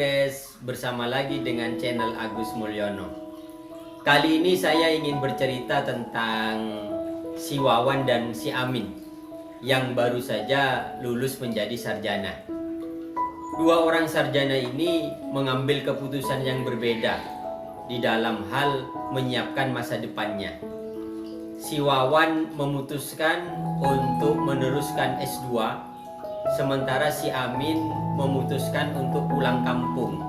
guys, bersama lagi dengan channel Agus Mulyono. Kali ini saya ingin bercerita tentang si Wawan dan si Amin yang baru saja lulus menjadi sarjana. Dua orang sarjana ini mengambil keputusan yang berbeda di dalam hal menyiapkan masa depannya. Si Wawan memutuskan untuk meneruskan S2, sementara si Amin memutuskan untuk pulang kampung.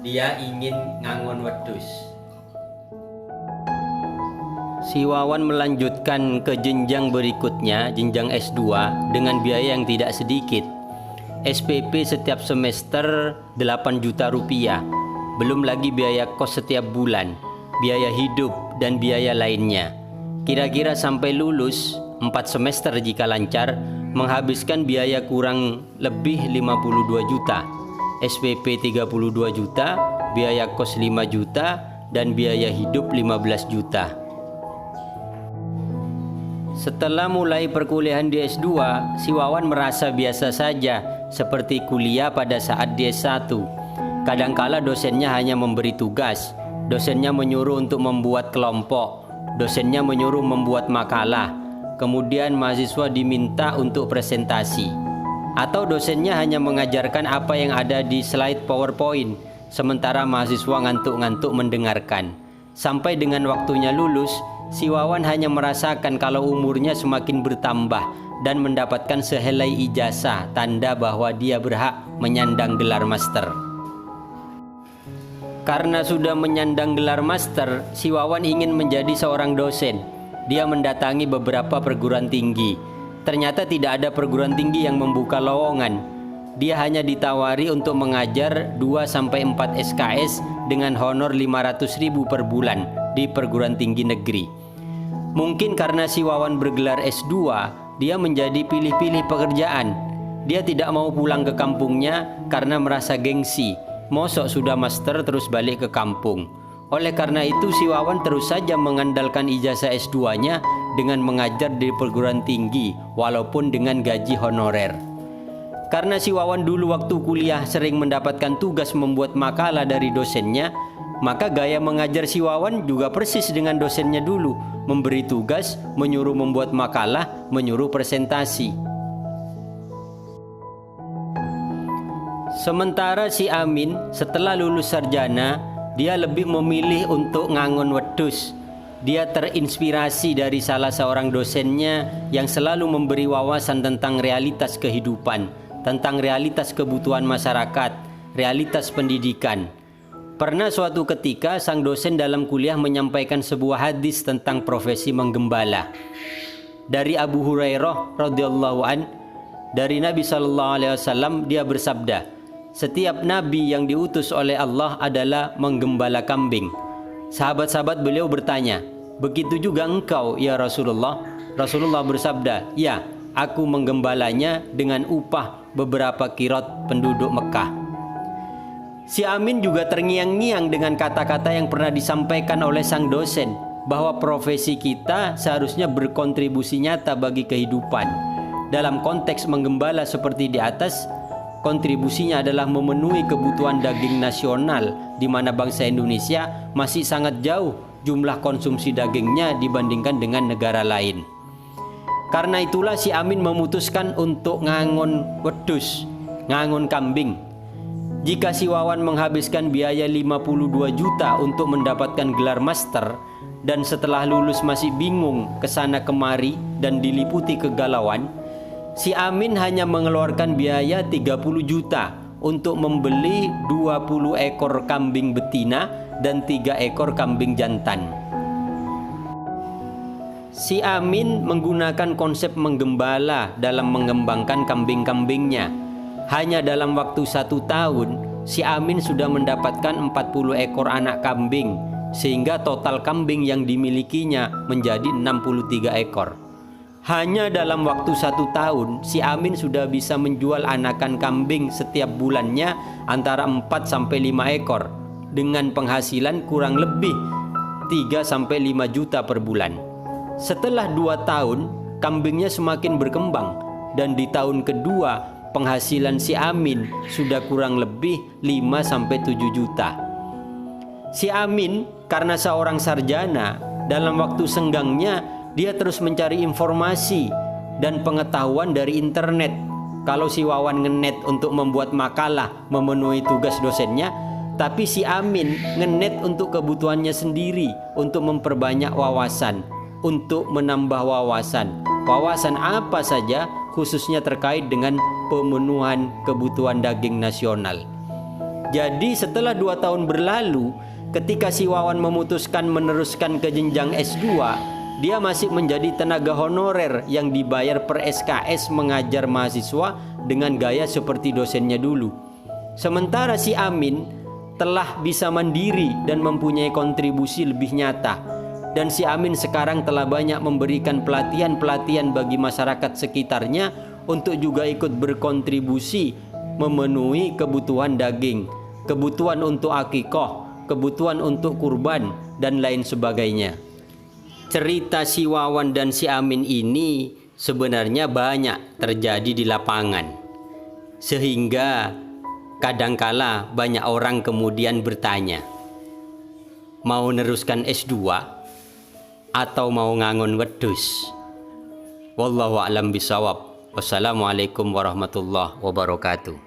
Dia ingin ngangon wedhus. Si Wawan melanjutkan ke jenjang berikutnya, jenjang S2 dengan biaya yang tidak sedikit. SPP setiap semester 8 juta rupiah. Belum lagi biaya kos setiap bulan, biaya hidup dan biaya lainnya. Kira-kira sampai lulus 4 semester jika lancar, menghabiskan biaya kurang lebih 52 juta, SPP 32 juta, biaya kos 5 juta, dan biaya hidup 15 juta. Setelah mulai perkuliahan di S2, si Wawan merasa biasa saja seperti kuliah pada saat di S1. Kadangkala dosennya hanya memberi tugas, dosennya menyuruh untuk membuat kelompok, dosennya menyuruh membuat makalah. Kemudian mahasiswa diminta untuk presentasi, atau dosennya hanya mengajarkan apa yang ada di slide PowerPoint, sementara mahasiswa ngantuk-ngantuk mendengarkan. Sampai dengan waktunya lulus, si Wawan hanya merasakan kalau umurnya semakin bertambah dan mendapatkan sehelai ijazah, tanda bahwa dia berhak menyandang gelar master. Karena sudah menyandang gelar master, si Wawan ingin menjadi seorang dosen. Dia mendatangi beberapa perguruan tinggi. Ternyata tidak ada perguruan tinggi yang membuka lowongan. Dia hanya ditawari untuk mengajar 2-4 SKS dengan honor 500.000 per bulan di perguruan tinggi negeri. Mungkin karena si Wawan bergelar S2, dia menjadi pilih-pilih pekerjaan. Dia tidak mau pulang ke kampungnya karena merasa gengsi. Mosok sudah master terus balik ke kampung. Oleh karena itu si Wawan terus saja mengandalkan ijazah S2-nya dengan mengajar di perguruan tinggi walaupun dengan gaji honorer. Karena si Wawan dulu waktu kuliah sering mendapatkan tugas membuat makalah dari dosennya, maka gaya mengajar si Wawan juga persis dengan dosennya dulu, memberi tugas, menyuruh membuat makalah, menyuruh presentasi. Sementara si Amin setelah lulus sarjana, dia lebih memilih untuk ngangon wedhus. Dia terinspirasi dari salah seorang dosennya yang selalu memberi wawasan tentang realitas kehidupan, tentang realitas kebutuhan masyarakat, realitas pendidikan. Pernah suatu ketika sang dosen dalam kuliah menyampaikan sebuah hadis tentang profesi menggembala. Dari Abu Hurairah radhiyallahu an, dari Nabi SAW, dia bersabda, setiap nabi yang diutus oleh Allah adalah menggembala kambing. Sahabat-sahabat beliau bertanya, begitu juga engkau ya Rasulullah? Rasulullah bersabda, ya, aku menggembalanya dengan upah beberapa kirot penduduk Mekah. Si Amin juga terngiang-ngiang dengan kata-kata yang pernah disampaikan oleh sang dosen, bahwa profesi kita seharusnya berkontribusi nyata bagi kehidupan. Dalam konteks menggembala seperti di atas, kontribusinya adalah memenuhi kebutuhan daging nasional, di mana bangsa Indonesia masih sangat jauh jumlah konsumsi dagingnya dibandingkan dengan negara lain. Karena itulah si Amin memutuskan untuk ngangon wedhus, ngangon kambing. Jika si Wawan menghabiskan biaya 52 juta untuk mendapatkan gelar master, dan setelah lulus masih bingung kesana kemari dan diliputi kegalauan, si Amin hanya mengeluarkan biaya 30 juta untuk membeli 20 ekor kambing betina dan 3 ekor kambing jantan. Si Amin menggunakan konsep menggembala dalam mengembangkan kambing-kambingnya. Hanya dalam waktu 1 tahun, si Amin sudah mendapatkan 40 ekor anak kambing, sehingga total kambing yang dimilikinya menjadi 63 ekor. Hanya dalam waktu 1 tahun, si Amin sudah bisa menjual anakan kambing setiap bulannya antara 4-5 ekor dengan penghasilan kurang lebih 3-5 juta per bulan. Setelah 2 tahun, kambingnya semakin berkembang dan di tahun kedua penghasilan si Amin sudah kurang lebih 5-7 juta. Si Amin karena seorang sarjana, dalam waktu senggangnya dia terus mencari informasi dan pengetahuan dari internet. Kalau si Wawan ngenet untuk membuat makalah memenuhi tugas dosennya, tapi si Amin ngenet untuk kebutuhannya sendiri, untuk memperbanyak wawasan, untuk menambah wawasan. Wawasan apa saja, khususnya terkait dengan pemenuhan kebutuhan daging nasional. Jadi setelah 2 tahun berlalu, ketika si Wawan memutuskan meneruskan ke jenjang S2, dia masih menjadi tenaga honorer yang dibayar per SKS mengajar mahasiswa dengan gaya seperti dosennya dulu. Sementara si Amin telah bisa mandiri dan mempunyai kontribusi lebih nyata. Dan si Amin sekarang telah banyak memberikan pelatihan-pelatihan bagi masyarakat sekitarnya untuk juga ikut berkontribusi memenuhi kebutuhan daging, kebutuhan untuk akikoh, kebutuhan untuk kurban, dan lain sebagainya. Cerita si Wawan dan si Amin ini sebenarnya banyak terjadi di lapangan, sehingga kadangkala banyak orang kemudian bertanya, mau neruskan S2 atau mau ngangon wedhus? Wallahu a'lam bishawab. Wassalamualaikum warahmatullahi wabarakatuh.